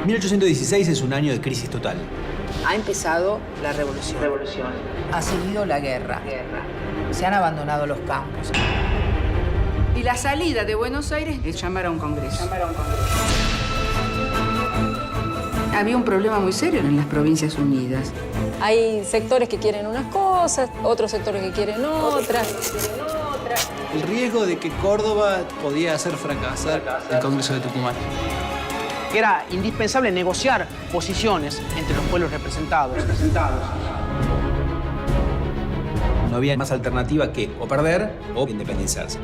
1816 es un año de crisis total. Ha empezado la revolución. Ha seguido la guerra. Se han abandonado los campos. Y la salida de Buenos Aires es llamar a un congreso. Había un problema muy serio en las Provincias Unidas. Hay sectores que quieren unas cosas, otros sectores que quieren otras. El riesgo de que Córdoba podía hacer fracasar el Congreso de Tucumán. Era indispensable negociar posiciones entre los pueblos representados. No había más alternativa que o perder o independizarse.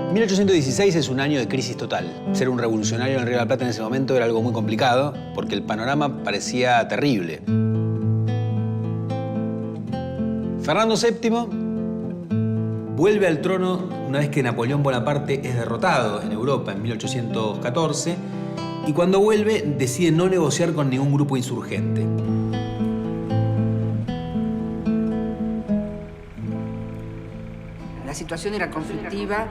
En 1816 es un año de crisis total. Ser un revolucionario en el Río de la Plata en ese momento era algo muy complicado porque el panorama parecía terrible. Fernando VII vuelve al trono una vez que Napoleón Bonaparte es derrotado en Europa en 1814 y cuando vuelve decide no negociar con ningún grupo insurgente. La situación era conflictiva,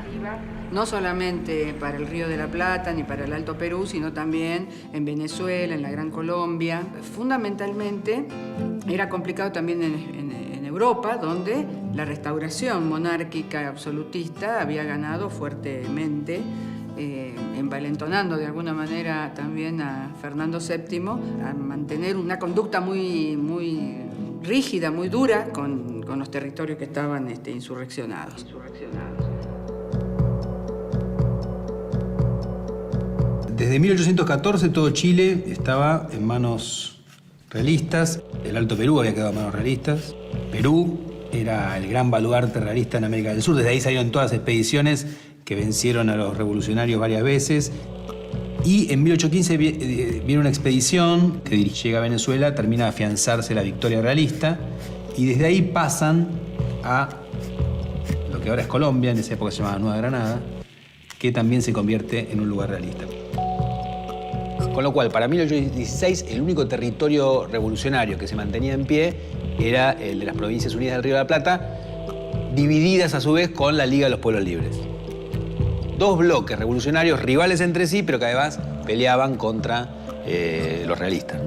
no solamente para el Río de la Plata ni para el Alto Perú, sino también en Venezuela, en la Gran Colombia. Fundamentalmente era complicado también en Europa, donde la restauración monárquica absolutista había ganado fuertemente, envalentonando de alguna manera también a Fernando VII a mantener una conducta muy rígida, muy dura con los territorios que estaban insurreccionados. Desde 1814 todo Chile estaba en manos realistas. El Alto Perú había quedado en manos realistas. Perú era el gran baluarte realista en América del Sur. Desde ahí salieron todas las expediciones que vencieron a los revolucionarios varias veces. Y en 1815 viene una expedición que llega a Venezuela, termina de afianzarse la victoria realista y desde ahí pasan a lo que ahora es Colombia, en esa época se llamaba Nueva Granada, que también se convierte en un lugar realista. Con lo cual, para 1816, el único territorio revolucionario que se mantenía en pie era el de las Provincias Unidas del Río de la Plata, divididas a su vez con la Liga de los Pueblos Libres. Dos bloques revolucionarios rivales entre sí, pero que además peleaban contra los realistas.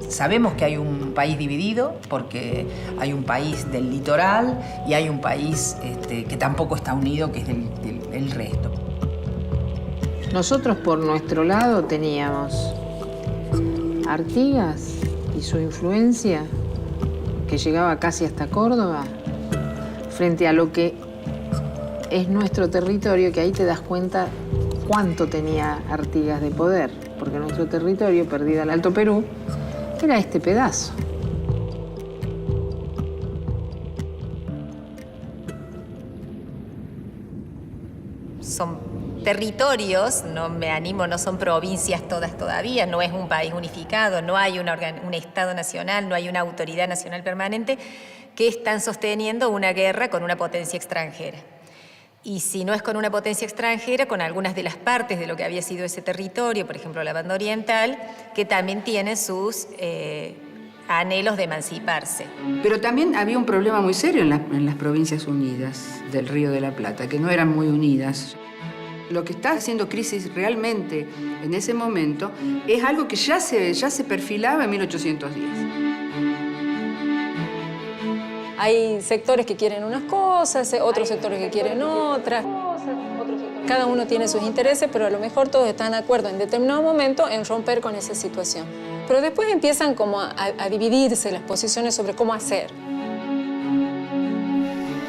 Sabemos que hay un país dividido porque hay un país del litoral y hay un país que tampoco está unido, que es el resto. Nosotros por nuestro lado teníamos Artigas y su influencia, que llegaba casi hasta Córdoba, frente a lo que es nuestro territorio, que ahí te das cuenta cuánto tenía Artigas de poder, porque nuestro territorio, perdido al Alto Perú, era este pedazo. Son territorios, no me animo, no son provincias todas todavía, no es un país unificado, no hay un Estado nacional, no hay una autoridad nacional permanente que están sosteniendo una guerra con una potencia extranjera. Y si no es con una potencia extranjera, con algunas de las partes de lo que había sido ese territorio, por ejemplo la banda oriental, que también tiene sus anhelos de emanciparse. Pero también había un problema muy serio en las Provincias Unidas del Río de la Plata, que no eran muy unidas. Lo que está haciendo crisis realmente en ese momento es algo que ya se perfilaba en 1810. Hay sectores que quieren unas cosas, otros sectores que quieren otras. Cada uno tiene sus intereses, pero a lo mejor todos están de acuerdo en determinado momento en romper con esa situación. Pero después empiezan como a dividirse las posiciones sobre cómo hacer.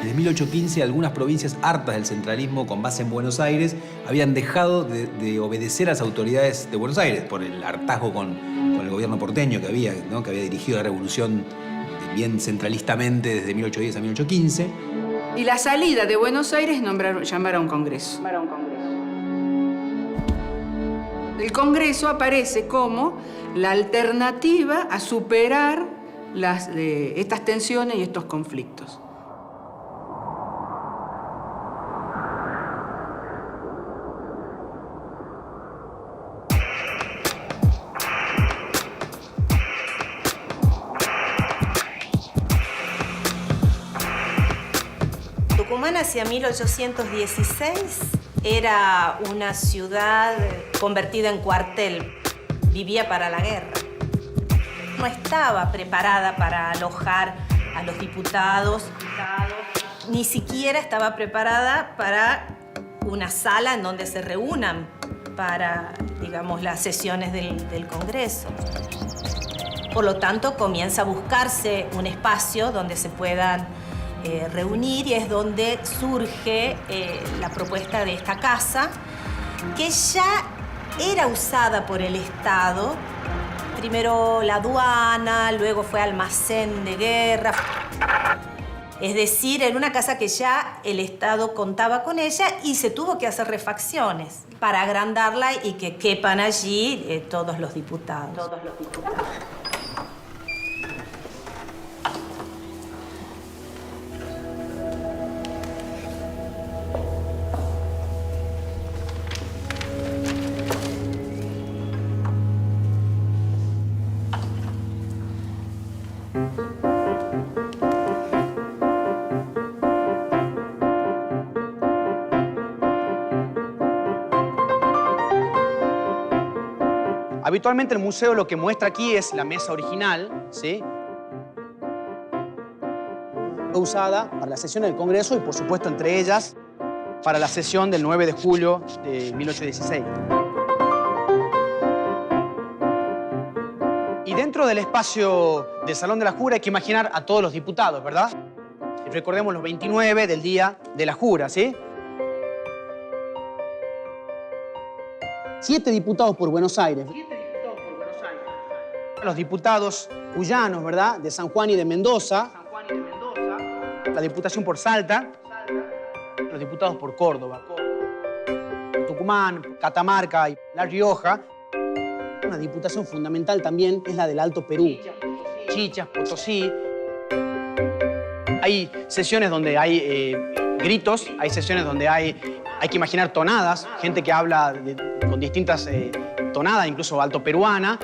Desde 1815, algunas provincias hartas del centralismo con base en Buenos Aires habían dejado de obedecer a las autoridades de Buenos Aires por el hartazgo con el gobierno porteño que había dirigido la revolución bien centralistamente desde 1810 a 1815. Y la salida de Buenos Aires llamar a un congreso. El congreso aparece como la alternativa a superar estas tensiones y estos conflictos. Tucumán hacia 1816 era una ciudad convertida en cuartel, vivía para la guerra. No estaba preparada para alojar a los diputados, ni siquiera estaba preparada para una sala en donde se reúnan para, digamos, las sesiones del Congreso. Por lo tanto, comienza a buscarse un espacio donde se puedan reunir y es donde surge la propuesta de esta casa, que ya era usada por el Estado. Primero la aduana, luego fue almacén de guerra. Es decir, era una casa que ya el Estado contaba con ella y se tuvo que hacer refacciones para agrandarla y que quepan allí todos los diputados. Habitualmente el museo lo que muestra aquí es la mesa original, ¿sí? Fue usada para la sesión del Congreso y, por supuesto, entre ellas, para la sesión del 9 de julio de 1816. Y dentro del espacio del Salón de la Jura hay que imaginar a todos los diputados, ¿verdad? Recordemos los 29 del día de la Jura, ¿sí? 7 diputados por Buenos Aires. Los diputados cuyanos, ¿verdad? De San Juan y de Mendoza. La diputación por Salta. Los diputados por Córdoba. Tucumán, Catamarca y La Rioja. Una diputación fundamental también es la del Alto Perú. Chichas, Potosí. Hay sesiones donde hay gritos, hay sesiones donde hay que imaginar tonadas, gente que habla con distintas tonadas, incluso altoperuana.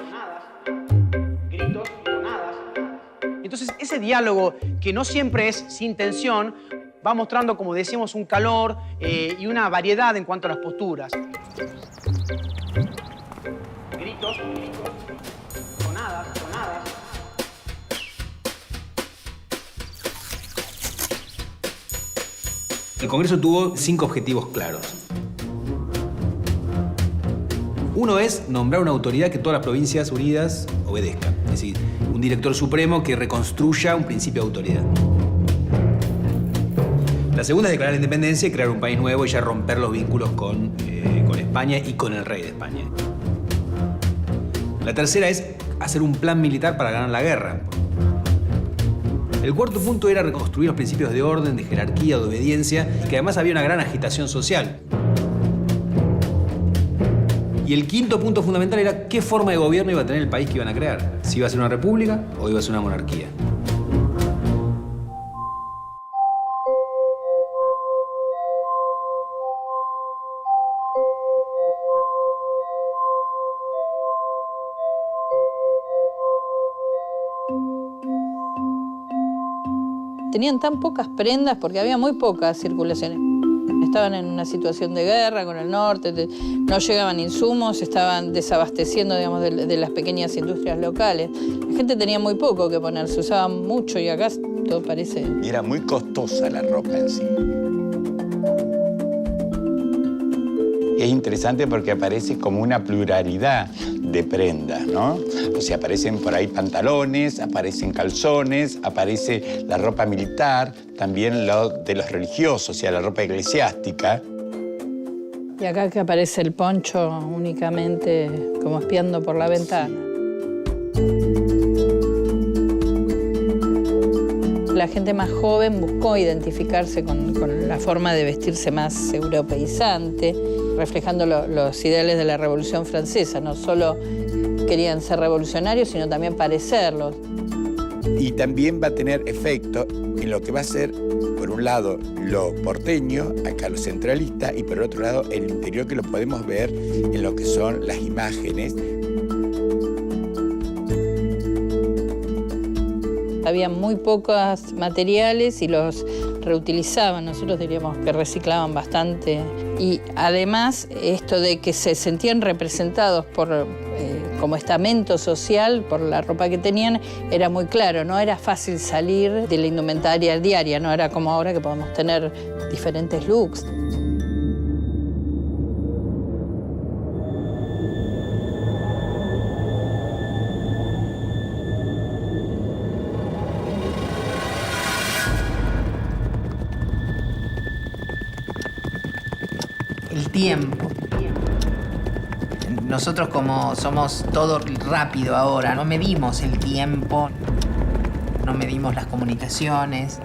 Gritos y tonadas. Entonces, ese diálogo, que no siempre es sin tensión, va mostrando, como decíamos, un calor y una variedad en cuanto a las posturas. Gritos, tonadas. El Congreso tuvo 5 objetivos claros. Uno es nombrar una autoridad que todas las provincias unidas obedezcan. Es decir, un director supremo que reconstruya un principio de autoridad. La segunda es declarar la independencia y crear un país nuevo y ya romper los vínculos con España y con el rey de España. La tercera es hacer un plan militar para ganar la guerra. El cuarto punto era reconstruir los principios de orden, de jerarquía, de obediencia, y que además había una gran agitación social. Y el quinto punto fundamental era qué forma de gobierno iba a tener el país que iban a crear. Si iba a ser una república o iba a ser una monarquía. Tenían tan pocas prendas porque había muy pocas circulaciones. Estaban en una situación de guerra con el norte, no llegaban insumos, estaban desabasteciendo, digamos, de las pequeñas industrias locales. La gente tenía muy poco que poner, se usaba mucho y acá todo parece... Era muy costosa la ropa en sí. Es interesante porque aparece como una pluralidad de prendas, ¿no? O sea, aparecen por ahí pantalones, aparecen calzones, aparece la ropa militar, también lo de los religiosos, o sea, la ropa eclesiástica. Y acá que aparece el poncho únicamente como espiando por la ventana. La la gente más joven buscó identificarse con la forma de vestirse más europeizante, reflejando los ideales de la Revolución Francesa. No solo querían ser revolucionarios, sino también parecerlos. Y también va a tener efecto en lo que va a ser, por un lado, lo porteño, acá lo centralista, y por otro lado, el interior, que lo podemos ver en lo que son las imágenes. Había muy pocos materiales y los reutilizaban. Nosotros diríamos que reciclaban bastante. Y además, esto de que se sentían representados como estamento social por la ropa que tenían, era muy claro. No era fácil salir de la indumentaria diaria, no era como ahora que podemos tener diferentes looks. El tiempo. Nosotros, como somos todo rápido ahora, no medimos el tiempo, no medimos las comunicaciones,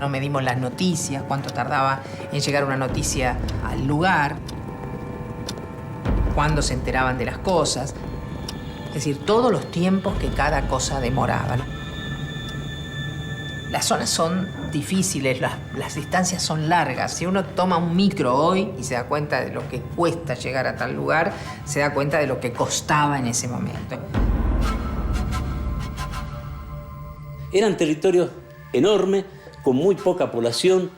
no medimos las noticias, cuánto tardaba en llegar una noticia al lugar, cuándo se enteraban de las cosas. Es decir, todos los tiempos que cada cosa demoraba, ¿no? Las zonas son difíciles, las distancias son largas. Si uno toma un micro hoy y se da cuenta de lo que cuesta llegar a tal lugar, se da cuenta de lo que costaba en ese momento. Eran territorios enormes, con muy poca población,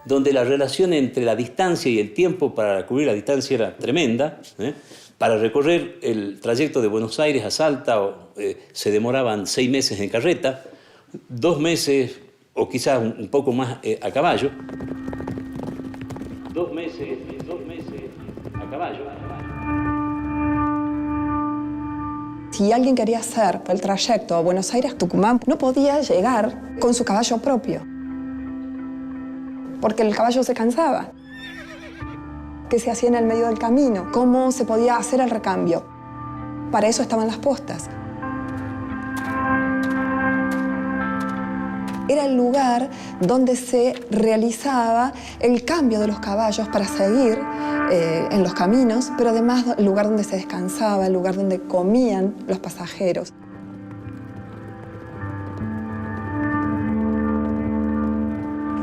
donde la relación entre la distancia y el tiempo para cubrir la distancia era tremenda. Para recorrer el trayecto de Buenos Aires a Salta se demoraban 6 meses en carreta, 2 meses o quizás un poco más a caballo. 2 meses a caballo. Si alguien quería hacer el trayecto a Buenos Aires-Tucumán, no podía llegar con su caballo propio, porque el caballo se cansaba. ¿Qué se hacía en el medio del camino? ¿Cómo se podía hacer el recambio? Para eso estaban las postas. Era el lugar donde se realizaba el cambio de los caballos para seguir en los caminos, pero además el lugar donde se descansaba, el lugar donde comían los pasajeros.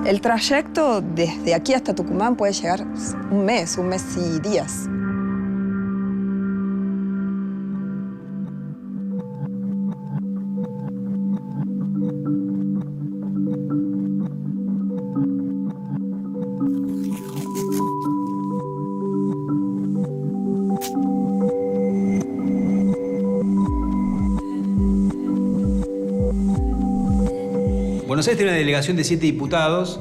El trayecto desde aquí hasta Tucumán puede llegar un mes y días. Buenos Aires tiene una delegación de 7 diputados.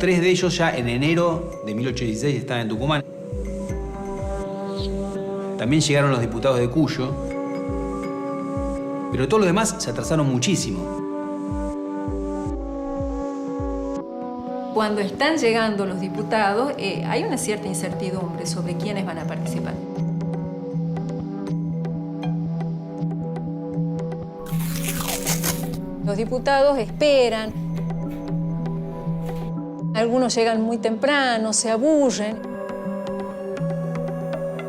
3 de ellos ya en enero de 1816 estaban en Tucumán. También llegaron los diputados de Cuyo. Pero todos los demás se atrasaron muchísimo. Cuando están llegando los diputados, hay una cierta incertidumbre sobre quiénes van a participar. Los diputados esperan. Algunos llegan muy temprano, se aburren.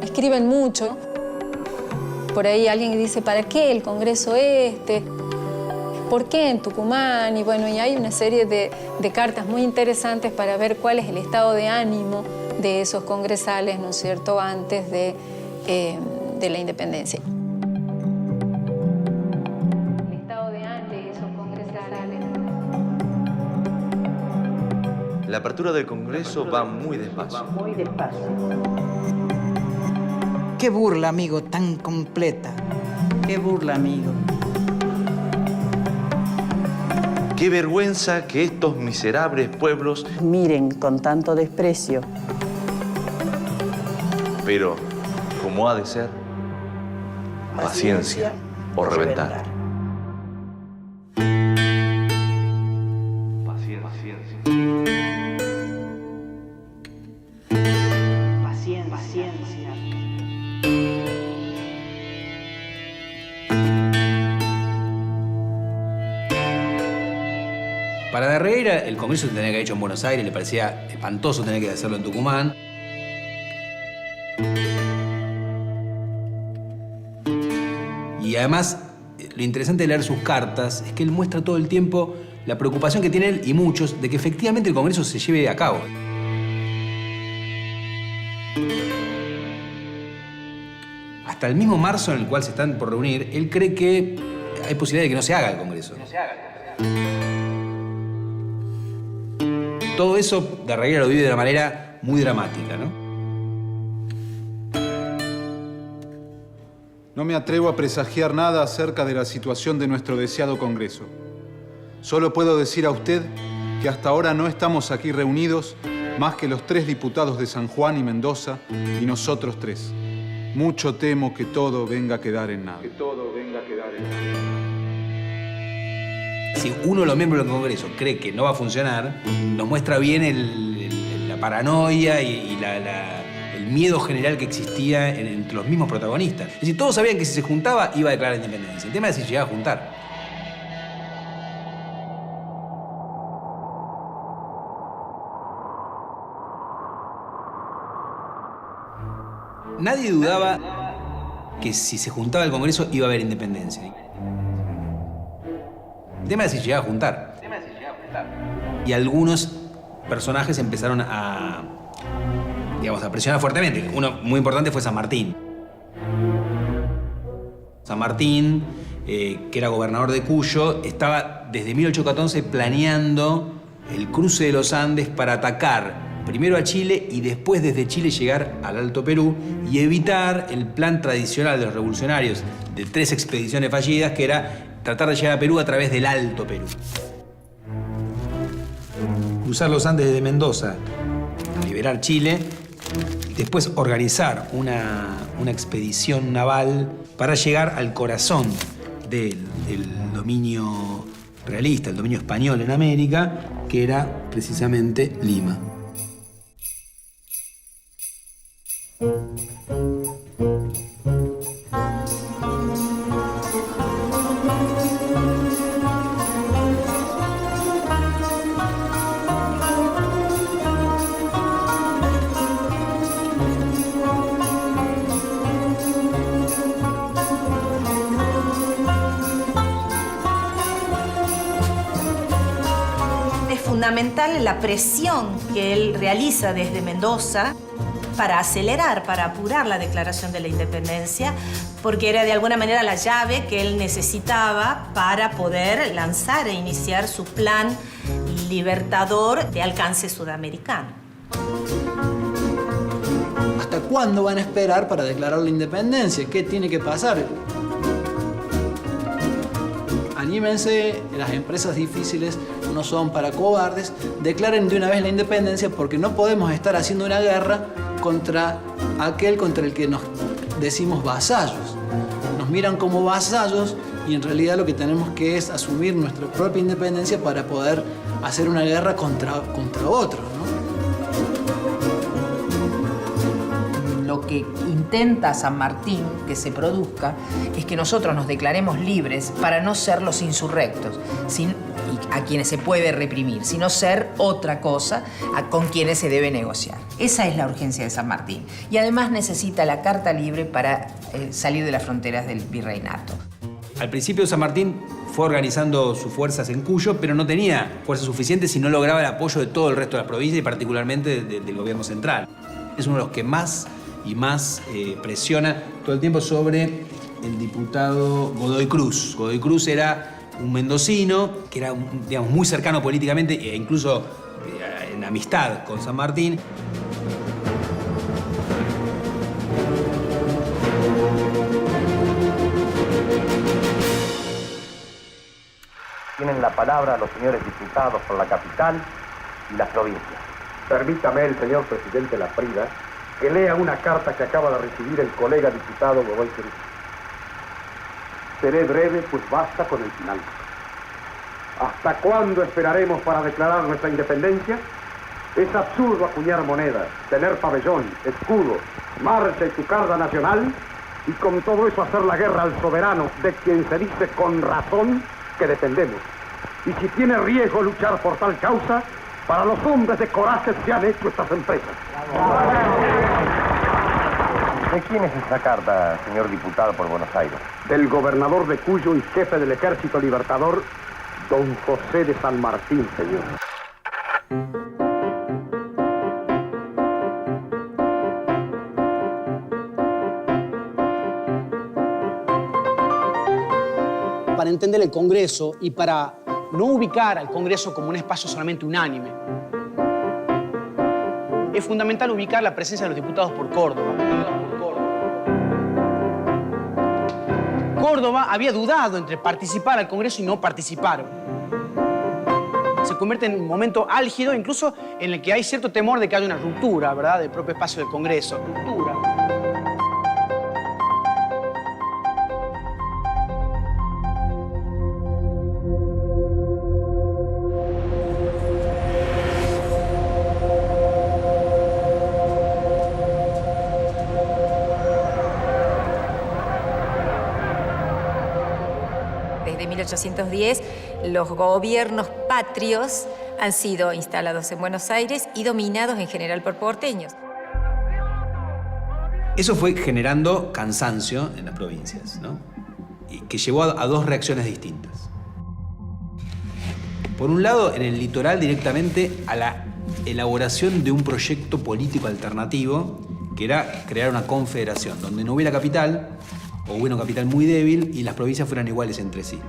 Escriben mucho. Por ahí alguien dice, ¿para qué el Congreso este? ¿Por qué en Tucumán? Y bueno, y hay una serie de cartas muy interesantes para ver cuál es el estado de ánimo de esos congresales, ¿no es cierto?, antes de la independencia. La apertura del Congreso va muy despacio. Muy despacio. Qué burla, amigo, tan completa. Qué burla, amigo. Qué vergüenza que estos miserables pueblos miren con tanto desprecio. Pero, como ha de ser, paciencia o reventar. Para Darregueira, el Congreso se tenía que haber hecho en Buenos Aires, le parecía espantoso tener que hacerlo en Tucumán. Y además, lo interesante de leer sus cartas es que él muestra todo el tiempo la preocupación que tiene él y muchos de que efectivamente el Congreso se lleve a cabo. Hasta el mismo marzo en el cual se están por reunir, él cree que hay posibilidad de que no se haga el Congreso. Todo eso Darregueira lo vive de una manera muy dramática, ¿no? No me atrevo a presagiar nada acerca de la situación de nuestro deseado Congreso. Solo puedo decir a usted que hasta ahora no estamos aquí reunidos más que los 3 diputados de San Juan y Mendoza y nosotros 3. Mucho temo que todo venga a quedar en nada. Si uno de los miembros del Congreso cree que no va a funcionar, nos muestra bien la paranoia y el miedo general que existía entre los mismos protagonistas. Es decir, todos sabían que si se juntaba iba a declarar independencia. El tema es si llegaba a juntar. Nadie dudaba que si se juntaba el Congreso iba a haber independencia. El tema es si llegaba a juntar. Y algunos personajes empezaron a presionar fuertemente. Uno muy importante fue San Martín. San Martín, que era gobernador de Cuyo, estaba desde 1814 planeando el cruce de los Andes para atacar primero a Chile y después desde Chile llegar al Alto Perú y evitar el plan tradicional de los revolucionarios de 3 expediciones fallidas, que era tratar de llegar a Perú a través del Alto Perú. Cruzar los Andes desde Mendoza, liberar Chile, después organizar una expedición naval para llegar al corazón del dominio realista, el dominio español en América, que era precisamente Lima. Es fundamental la presión que él realiza desde Mendoza para acelerar, para apurar la declaración de la independencia, porque era de alguna manera la llave que él necesitaba para poder lanzar e iniciar su plan libertador de alcance sudamericano. ¿Hasta cuándo van a esperar para declarar la independencia? ¿Qué tiene que pasar? Anímense, las empresas difíciles no son para cobardes, declaren de una vez la independencia porque no podemos estar haciendo una guerra contra aquel contra el que nos decimos vasallos. Nos miran como vasallos y en realidad lo que tenemos que es asumir nuestra propia independencia para poder hacer una guerra contra otro, ¿no? Lo que intenta San Martín que se produzca es que nosotros nos declaremos libres para no ser los insurrectos, a quienes se puede reprimir, sino ser otra cosa con quienes se debe negociar. Esa es la urgencia de San Martín. Y además necesita la carta libre para salir de las fronteras del virreinato. Al principio San Martín fue organizando sus fuerzas en Cuyo, pero no tenía fuerzas suficientes si no lograba el apoyo de todo el resto de la provincia y particularmente del gobierno central. Es uno de los que más y más presiona todo el tiempo sobre el diputado Godoy Cruz. Godoy Cruz era un mendocino que era, digamos, muy cercano políticamente e incluso en amistad con San Martín. Tienen la palabra los señores diputados por la capital y las provincias. Permítame el señor presidente Laprida que lea una carta que acaba de recibir el colega diputado Godoy Cruz. Seré breve, pues basta con el final. ¿Hasta cuándo esperaremos para declarar nuestra independencia? Es absurdo acuñar monedas, tener pabellón, escudo, marcha y tucarda nacional y con todo eso hacer la guerra al soberano de quien se dice con razón que dependemos. y si tiene riesgo luchar por tal causa, para los hombres de coraje se han hecho estas empresas. ¿De quién es esta carta, señor diputado por Buenos Aires? Del gobernador de Cuyo y jefe del Ejército Libertador, don José de San Martín, señor. Para entender el Congreso y para no ubicar al Congreso como un espacio solamente unánime, es fundamental ubicar la presencia de los diputados por Córdoba. Córdoba había dudado entre participar al Congreso y no participar. Se convierte en un momento álgido, incluso en el que hay cierto temor de que haya una ruptura, ¿verdad?, del propio espacio del Congreso. Desde 1810, los gobiernos patrios han sido instalados en Buenos Aires y dominados en general por porteños. Eso fue generando cansancio en las provincias, ¿no? Y que llevó a dos reacciones distintas. Por un lado, en el litoral directamente a la elaboración de un proyecto político alternativo, que era crear una confederación, donde no hubiera capital, o hubiera una capital muy débil, y las provincias fueran iguales entre sí.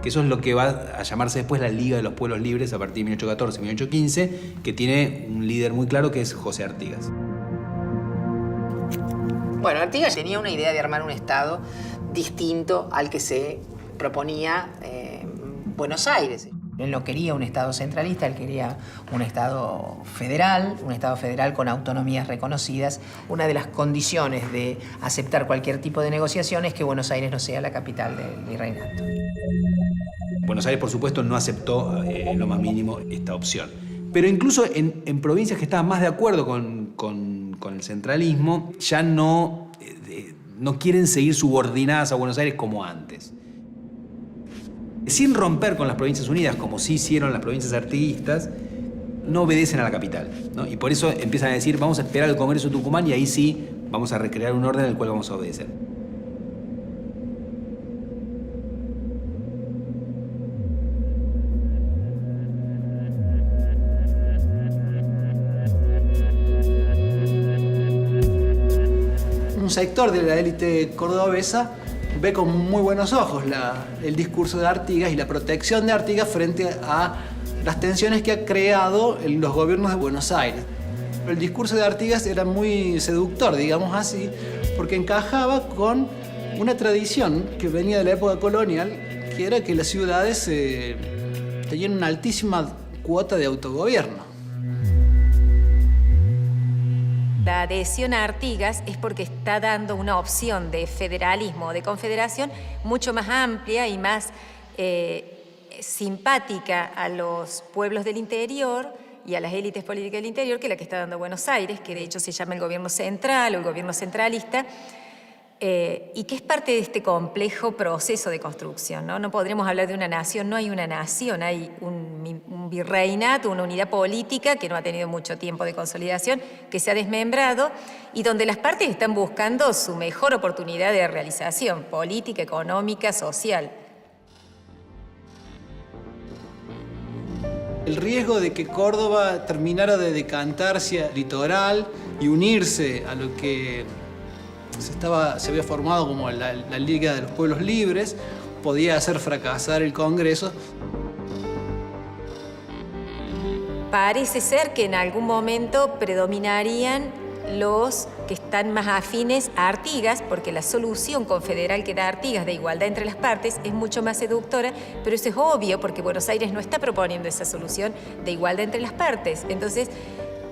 Que eso es lo que va a llamarse después la Liga de los Pueblos Libres a partir de 1814-1815, que tiene un líder muy claro que es José Artigas. Bueno, Artigas tenía una idea de armar un Estado distinto al que se proponía Buenos Aires. Él no quería un Estado centralista, él quería un Estado federal con autonomías reconocidas. Una de las condiciones de aceptar cualquier tipo de negociación es que Buenos Aires no sea la capital del virreinato. Buenos Aires, por supuesto, no aceptó en lo más mínimo esta opción. Pero incluso en provincias que estaban más de acuerdo con el centralismo, ya no quieren seguir subordinadas a Buenos Aires como antes. Sin romper con las Provincias Unidas, como sí hicieron las provincias artiguistas, no obedecen a la capital, ¿no? Y por eso empiezan a decir, vamos a esperar al Congreso de Tucumán y ahí sí vamos a recrear un orden al cual vamos a obedecer. Un sector de la élite cordobesa ve con muy buenos ojos el discurso de Artigas y la protección de Artigas frente a las tensiones que ha creado los gobiernos de Buenos Aires. El discurso de Artigas era muy seductor, digamos así, porque encajaba con una tradición que venía de la época colonial, que era que las ciudades tenían una altísima cuota de autogobierno. La adhesión a Artigas es porque está dando una opción de federalismo o de confederación mucho más amplia y más simpática a los pueblos del interior y a las élites políticas del interior que la que está dando Buenos Aires, que de hecho se llama el gobierno central o el gobierno centralista, y que es parte de este complejo proceso de construcción, ¿no? No podremos hablar de una nación, no hay una nación, hay un virreinato, una unidad política que no ha tenido mucho tiempo de consolidación, que se ha desmembrado y donde las partes están buscando su mejor oportunidad de realización política, económica, social. El riesgo de que Córdoba terminara de decantarse al litoral y unirse a lo que se había formado como la Liga de los Pueblos Libres podía hacer fracasar el Congreso. Parece ser que en algún momento predominarían los que están más afines a Artigas, porque la solución confederal que da Artigas de igualdad entre las partes es mucho más seductora, pero eso es obvio porque Buenos Aires no está proponiendo esa solución de igualdad entre las partes. Entonces,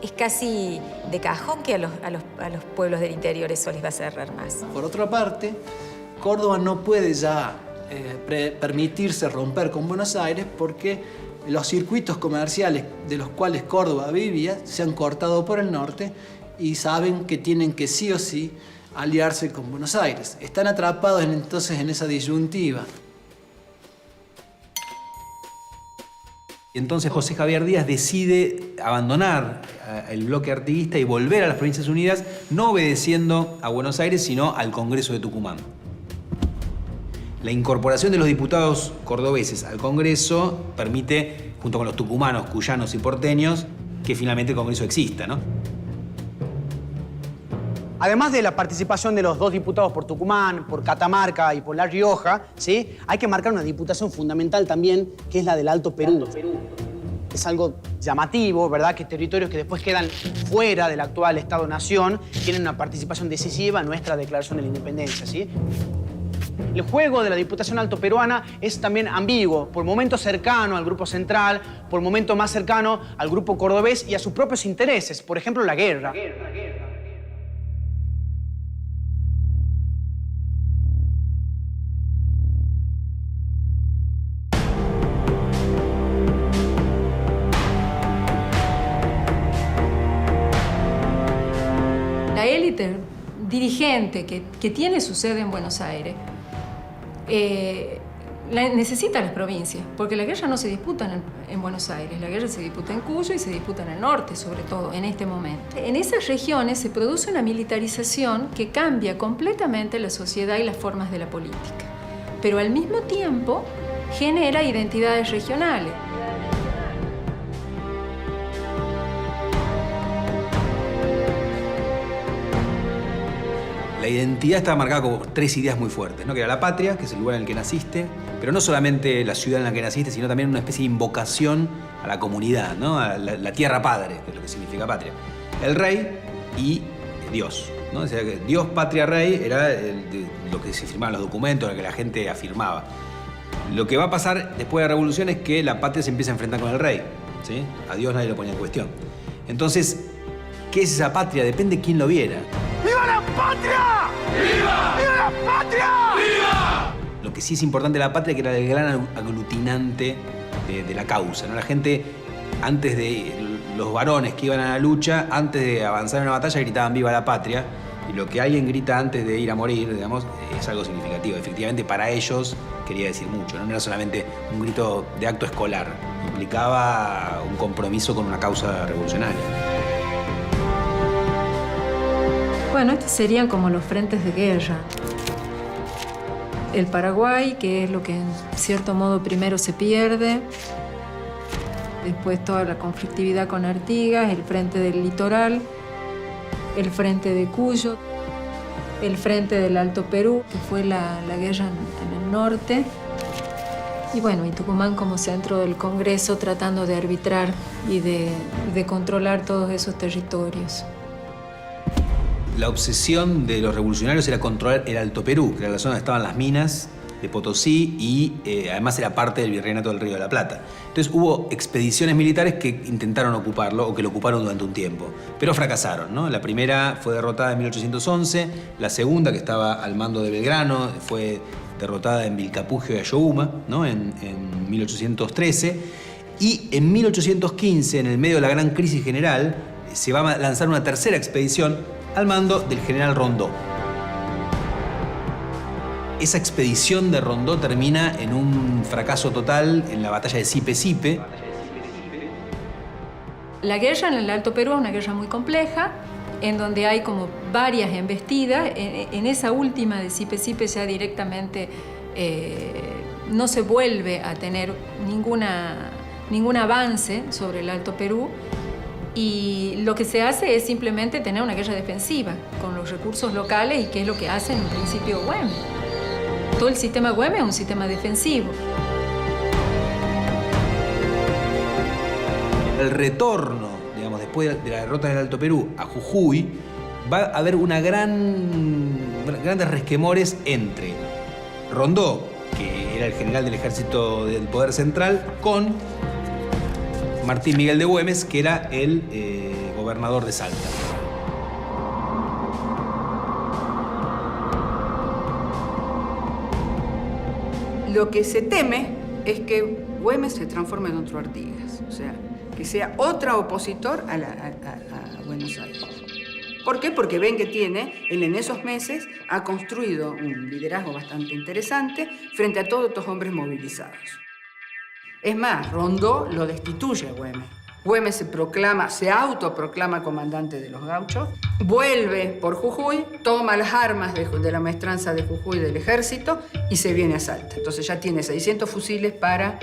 es casi de cajón que a los pueblos del interior eso les va a cerrar más. Por otra parte, Córdoba no puede ya permitirse romper con Buenos Aires porque los circuitos comerciales de los cuales Córdoba vivía se han cortado por el norte y saben que tienen que sí o sí aliarse con Buenos Aires. Están atrapados entonces en esa disyuntiva. Entonces José Javier Díaz decide abandonar el bloque artiguista y volver a las Provincias Unidas, no obedeciendo a Buenos Aires, sino al Congreso de Tucumán. La incorporación de los diputados cordobeses al Congreso permite, junto con los tucumanos, cuyanos y porteños, que finalmente el Congreso exista, ¿no? Además de la participación de los 2 diputados por Tucumán, por Catamarca y por La Rioja, ¿sí? Hay que marcar una diputación fundamental también, que es la del Alto Perú. Es algo llamativo, ¿verdad? Que territorios que después quedan fuera del actual Estado-Nación tienen una participación decisiva en nuestra declaración de la independencia, ¿sí? El juego de la Diputación Alto Peruana es también ambiguo, por momentos cercano al Grupo Central, por momentos más cercano al Grupo Cordobés y a sus propios intereses, por ejemplo, la guerra. La élite dirigente que tiene su sede en Buenos Aires necesita las provincias, porque la guerra no se disputa en Buenos Aires, la guerra se disputa en Cuyo y se disputa en el norte, sobre todo, en este momento. En esas regiones se produce una militarización que cambia completamente la sociedad y las formas de la política, pero al mismo tiempo genera identidades regionales. La identidad estaba marcada como 3 ideas muy fuertes, ¿no? Que era la patria, que es el lugar en el que naciste, pero no solamente la ciudad en la que naciste, sino también una especie de invocación a la comunidad, ¿no? A la tierra padre, que es lo que significa patria. El rey y Dios, ¿no? O sea, que Dios, patria, rey era lo que se firmaba en los documentos, lo que la gente afirmaba. Lo que va a pasar después de la revolución es que la patria se empieza a enfrentar con el rey, ¿sí? A Dios nadie lo ponía en cuestión. Entonces, ¿qué es esa patria? Depende de quién lo viera. ¡Viva la patria! ¡Viva! ¡Viva la patria! ¡Viva! Lo que sí es importante de la patria, que era el gran aglutinante de la causa, ¿no? La gente, antes de los varones que iban a la lucha, antes de avanzar en una batalla, gritaban ¡viva la patria! Y lo que alguien grita antes de ir a morir, digamos, es algo significativo. Efectivamente, para ellos quería decir mucho, ¿no? No era solamente un grito de acto escolar, implicaba un compromiso con una causa revolucionaria. Bueno, estos serían como los frentes de guerra. El Paraguay, que es lo que en cierto modo primero se pierde. Después toda la conflictividad con Artigas, el frente del litoral, el frente de Cuyo, el frente del Alto Perú, que fue la guerra en el norte. Y bueno, y Tucumán como centro del Congreso tratando de arbitrar y de controlar todos esos territorios. La obsesión de los revolucionarios era controlar el Alto Perú, que era la zona donde estaban las minas de Potosí y además era parte del virreinato del Río de la Plata. Entonces hubo expediciones militares que intentaron ocuparlo o que lo ocuparon durante un tiempo, pero fracasaron, ¿no? La primera fue derrotada en 1811, la segunda, que estaba al mando de Belgrano, fue derrotada en Vilcapugio y Ayohuma, ¿no? en 1813, y en 1815, en el medio de la gran crisis general, se va a lanzar una tercera expedición al mando del general Rondó. Esa expedición de Rondó termina en un fracaso total en la batalla de Sipe-Sipe. La guerra en el Alto Perú es una guerra muy compleja, en donde hay como varias embestidas. En esa última de Sipe-Sipe ya directamente no se vuelve a tener ningún avance sobre el Alto Perú. Y lo que se hace es simplemente tener una guerra defensiva con los recursos locales, y que es lo que hace en principio Güemes. Todo el sistema Güemes es un sistema defensivo. El retorno, digamos, después de la derrota del Alto Perú a Jujuy, va a haber grandes resquemores entre Rondó, que era el general del ejército del poder central, con Martín Miguel de Güemes, que era el gobernador de Salta. Lo que se teme es que Güemes se transforme en otro Artigas, o sea, que sea otro opositor a Buenos Aires. ¿Por qué? Porque ven que él en esos meses ha construido un liderazgo bastante interesante frente a todos estos hombres movilizados. Es más, Rondó lo destituye a Güemes. Güemes se autoproclama comandante de los gauchos, vuelve por Jujuy, toma las armas de la maestranza de Jujuy del ejército y se viene a Salta. Entonces ya tiene 600 fusiles para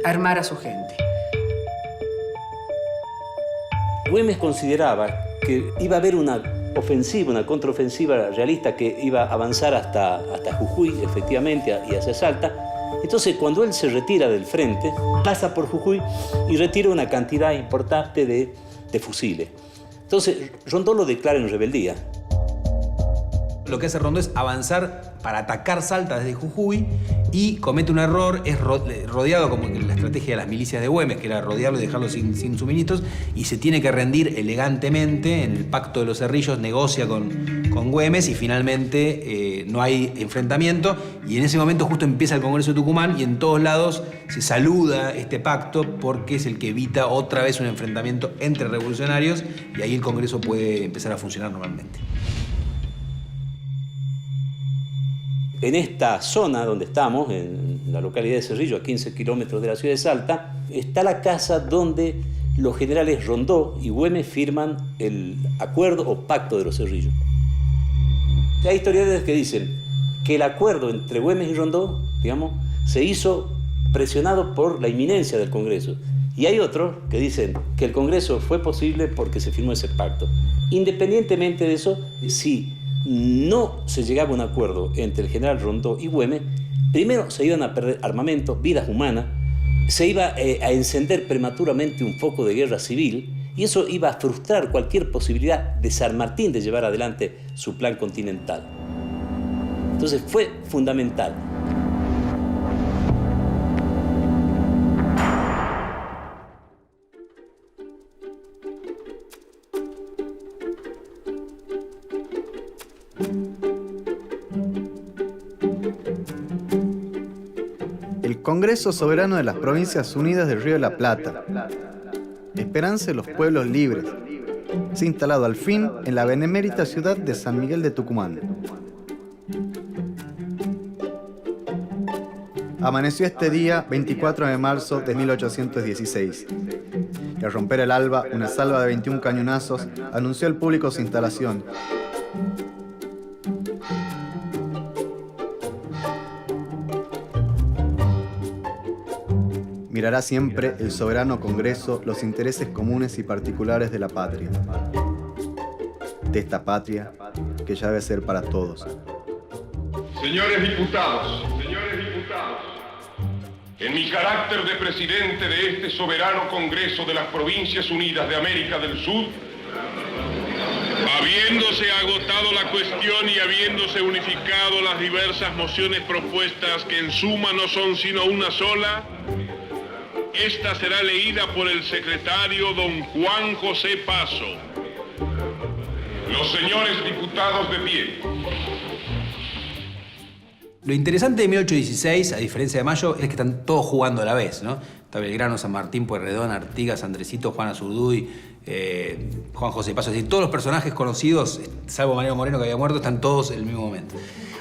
armar a su gente. Güemes consideraba que iba a haber una ofensiva, una contraofensiva realista que iba a avanzar hasta Jujuy, efectivamente, y hacia Salta. Entonces, cuando él se retira del frente, pasa por Jujuy y retira una cantidad importante de fusiles. Entonces, Rondó lo declara en rebeldía. Lo que hace Rondó es avanzar para atacar Salta desde Jujuy y comete un error, es rodeado como la estrategia de las milicias de Güemes, que era rodearlo y dejarlo sin suministros, y se tiene que rendir elegantemente en el Pacto de los Cerrillos, negocia con Güemes y finalmente no hay enfrentamiento, y en ese momento justo empieza el Congreso de Tucumán y en todos lados se saluda este pacto porque es el que evita otra vez un enfrentamiento entre revolucionarios y ahí el Congreso puede empezar a funcionar normalmente. En esta zona donde estamos, en la localidad de Cerrillo, a 15 kilómetros de la ciudad de Salta, está la casa donde los generales Rondó y Güemes firman el acuerdo o pacto de los Cerrillos. Hay historiadores que dicen que el acuerdo entre Güemes y Rondó, digamos, se hizo presionado por la inminencia del Congreso. Y hay otros que dicen que el Congreso fue posible porque se firmó ese pacto. Independientemente de eso, si no se llegaba a un acuerdo entre el general Rondó y Güemes, primero se iban a perder armamento, vidas humanas, se iba a encender prematuramente un foco de guerra civil y eso iba a frustrar cualquier posibilidad de San Martín de llevar adelante su plan continental. Entonces fue fundamental. Congreso Soberano de las Provincias Unidas del Río de la Plata. Esperanza de los pueblos libres. Se ha instalado al fin en la benemérita ciudad de San Miguel de Tucumán. Amaneció este día, 24 de marzo de 1816. Y al romper el alba, una salva de 21 cañonazos anunció al público su instalación. Mirará siempre el soberano Congreso los intereses comunes y particulares de la patria. De esta patria que ya debe ser para todos. Señores diputados, en mi carácter de presidente de este soberano Congreso de las Provincias Unidas de América del Sur, habiéndose agotado la cuestión y habiéndose unificado las diversas mociones propuestas, que en suma no son sino una sola, esta será leída por el secretario don Juan José Paso. Los señores diputados de pie. Lo interesante de 1816, a diferencia de Mayo, es que están todos jugando a la vez, ¿no? Está Belgrano, San Martín, Pueyrredón, Artigas, Andresito, Juan Azurduy, Juan José Paso. Es decir, todos los personajes conocidos, salvo Mariano Moreno que había muerto, están todos en el mismo momento.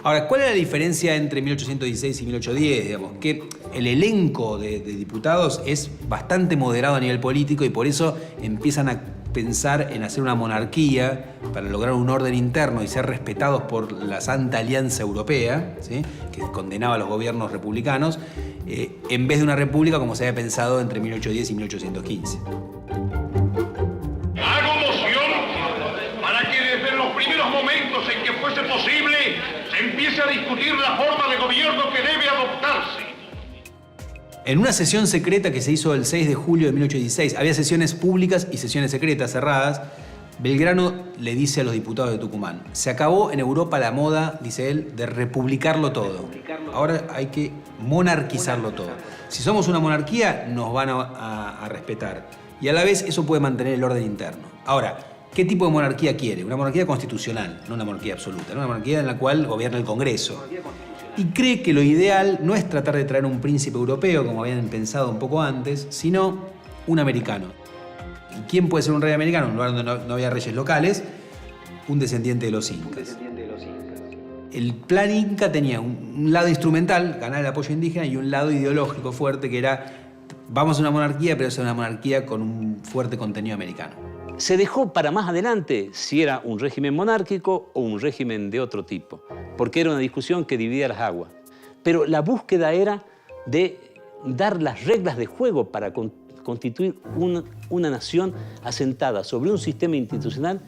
Ahora, ¿cuál es la diferencia entre 1816 y 1810? Digamos, que el elenco de diputados es bastante moderado a nivel político y por eso empiezan a pensar en hacer una monarquía para lograr un orden interno y ser respetados por la Santa Alianza Europea, ¿sí?, que condenaba a los gobiernos republicanos, en vez de una república como se había pensado entre 1810 y 1815. Hago moción para que desde los primeros momentos en que fuese posible se empiece a discutir la forma de gobierno que debe adoptarse. En una sesión secreta que se hizo el 6 de julio de 1816, había sesiones públicas y sesiones secretas cerradas, Belgrano le dice a los diputados de Tucumán: se acabó en Europa la moda, dice él, de republicarlo todo. Ahora hay que monarquizarlo todo. Si somos una monarquía, nos van a respetar. Y a la vez eso puede mantener el orden interno. Ahora, ¿qué tipo de monarquía quiere? Una monarquía constitucional, no una monarquía absoluta. Una monarquía en la cual gobierna el Congreso. Y cree que lo ideal no es tratar de traer un príncipe europeo, como habían pensado un poco antes, sino un americano. ¿Y quién puede ser un rey americano? En un lugar donde no había reyes locales, un descendiente de los incas. El plan Inca tenía un lado instrumental, ganar el apoyo indígena, y un lado ideológico fuerte que era vamos a una monarquía, pero es una monarquía con un fuerte contenido americano. Se dejó para más adelante si era un régimen monárquico o un régimen de otro tipo, porque era una discusión que dividía las aguas. Pero la búsqueda era de dar las reglas de juego para constituir una nación asentada sobre un sistema institucional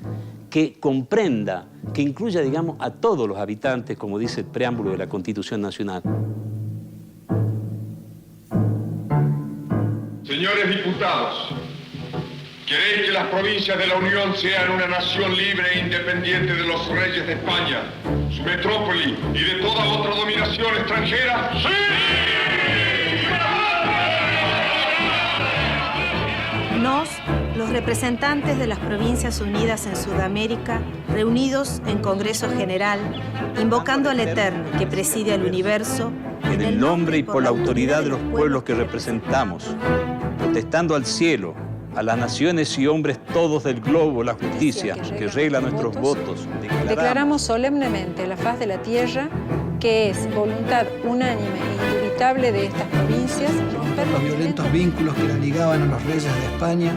que comprenda, que incluya, digamos, a todos los habitantes, como dice el preámbulo de la Constitución Nacional. Señores diputados, ¿queréis que las provincias de la Unión sean una nación libre e independiente de los reyes de España, su metrópoli y de toda otra dominación extranjera? ¡Sí! Nos, los representantes de las Provincias Unidas en Sudamérica, reunidos en Congreso General, invocando al Eterno que preside al universo, En el nombre y por la autoridad de los pueblos que representamos, protestando al cielo, a las naciones y hombres todos del globo, la justicia que regla nuestros votos, Declaramos solemnemente a la faz de la tierra que es voluntad unánime e indubitable de estas provincias romper los violentos vínculos que las ligaban a los reyes de España,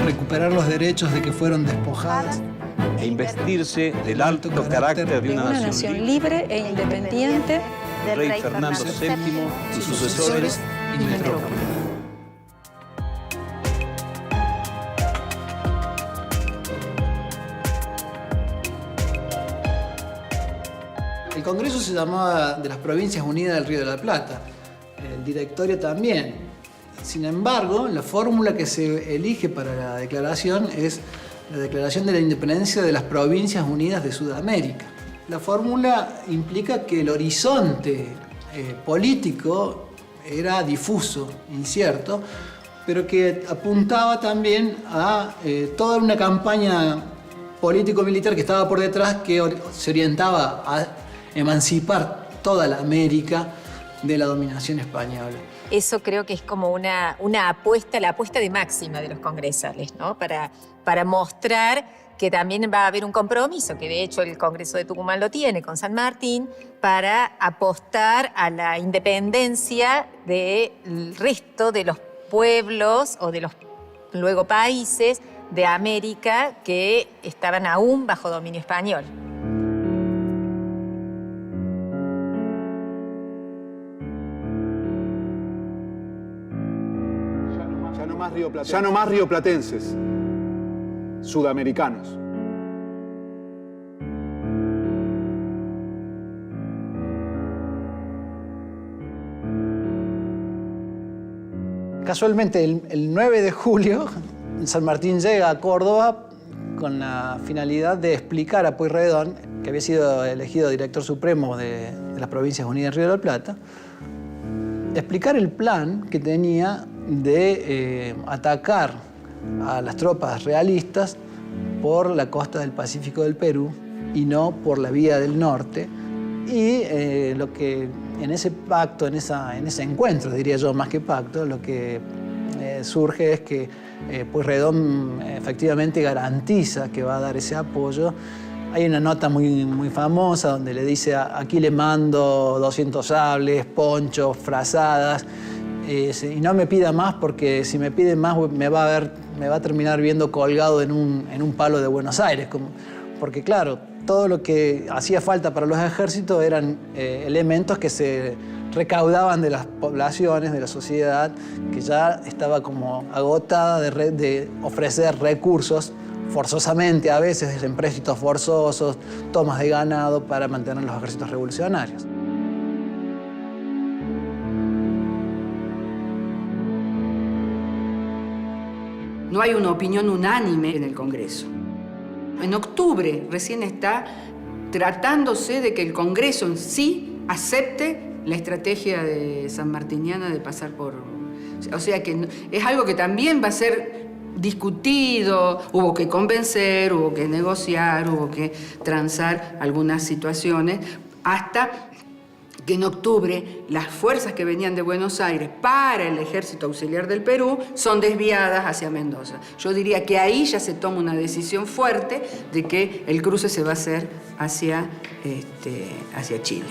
recuperar los derechos de que fueron despojadas e investirse del alto carácter de una nación libre e independiente del rey Fernando VII y sucesores y metrópoli. El Congreso se llamaba de las Provincias Unidas del Río de la Plata, el directorio también. Sin embargo, la fórmula que se elige para la declaración es la Declaración de la Independencia de las Provincias Unidas de Sudamérica. La fórmula implica que el horizonte político era difuso, incierto, pero que apuntaba también a toda una campaña político-militar que estaba por detrás, que se orientaba a emancipar toda la América de la dominación española. Eso creo que es como una apuesta, la apuesta de máxima de los congresales, ¿no? Para mostrar que también va a haber un compromiso, que de hecho el Congreso de Tucumán lo tiene con San Martín, para apostar a la independencia del resto de los pueblos o de los luego países de América que estaban aún bajo dominio español. Ya no más rioplatenses, sudamericanos. Casualmente, el 9 de julio, San Martín llega a Córdoba con la finalidad de explicar a Pueyrredón, que había sido elegido director supremo de las Provincias Unidas del Río de la Plata, explicar el plan que tenía de atacar a las tropas realistas por la costa del Pacífico del Perú y no por la vía del norte. Y lo que en ese pacto, en ese encuentro, diría yo, más que pacto, lo que surge es que Pueyrredón efectivamente garantiza que va a dar ese apoyo. Hay una nota muy famosa donde le dice: aquí le mando 200 sables, ponchos, frazadas, y no me pida más, porque si me pide más me va a terminar viendo colgado en un palo de Buenos Aires. Porque claro, todo lo que hacía falta para los ejércitos eran elementos que se recaudaban de las poblaciones, de la sociedad, que ya estaba como agotada de ofrecer recursos forzosamente, a veces en empréstitos forzosos, tomas de ganado para mantener los ejércitos revolucionarios. No hay una opinión unánime en el Congreso. En octubre recién está tratándose de que el Congreso en sí acepte la estrategia de sanmartiniana de pasar por... O sea que es algo que también va a ser discutido, hubo que convencer, hubo que negociar, hubo que transar algunas situaciones, hasta que en octubre las fuerzas que venían de Buenos Aires para el Ejército Auxiliar del Perú son desviadas hacia Mendoza. Yo diría que ahí ya se toma una decisión fuerte de que el cruce se va a hacer hacia Chile.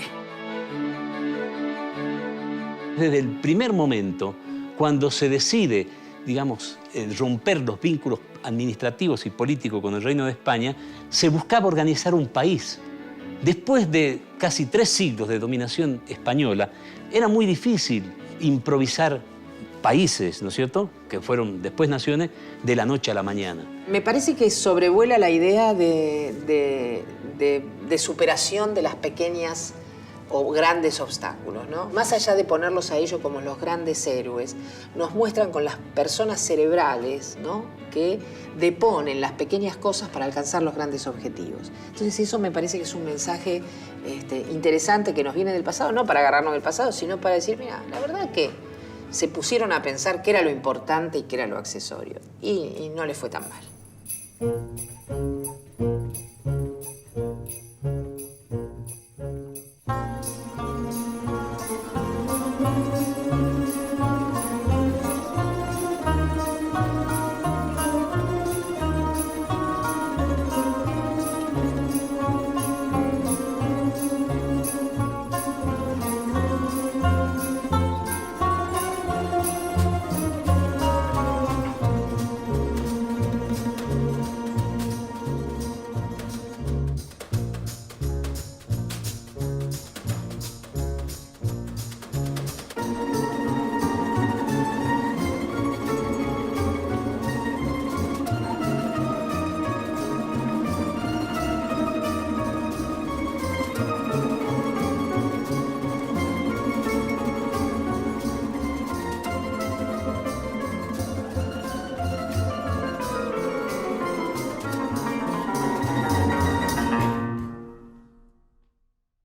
Desde el primer momento, cuando se decide, digamos, romper los vínculos administrativos y políticos con el Reino de España, se buscaba organizar un país. Después de casi 3 siglos de dominación española, era muy difícil improvisar países, ¿no es cierto?, que fueron después naciones, de la noche a la mañana. Me parece que sobrevuela la idea de superación de las pequeñas o grandes obstáculos, ¿no? Más allá de ponerlos a ellos como los grandes héroes, nos muestran con las personas cerebrales, ¿no?, que deponen las pequeñas cosas para alcanzar los grandes objetivos. Entonces eso me parece que es un mensaje interesante que nos viene del pasado, no para agarrarnos del pasado, sino para decir, mira, la verdad que se pusieron a pensar qué era lo importante y qué era lo accesorio. Y no les fue tan mal.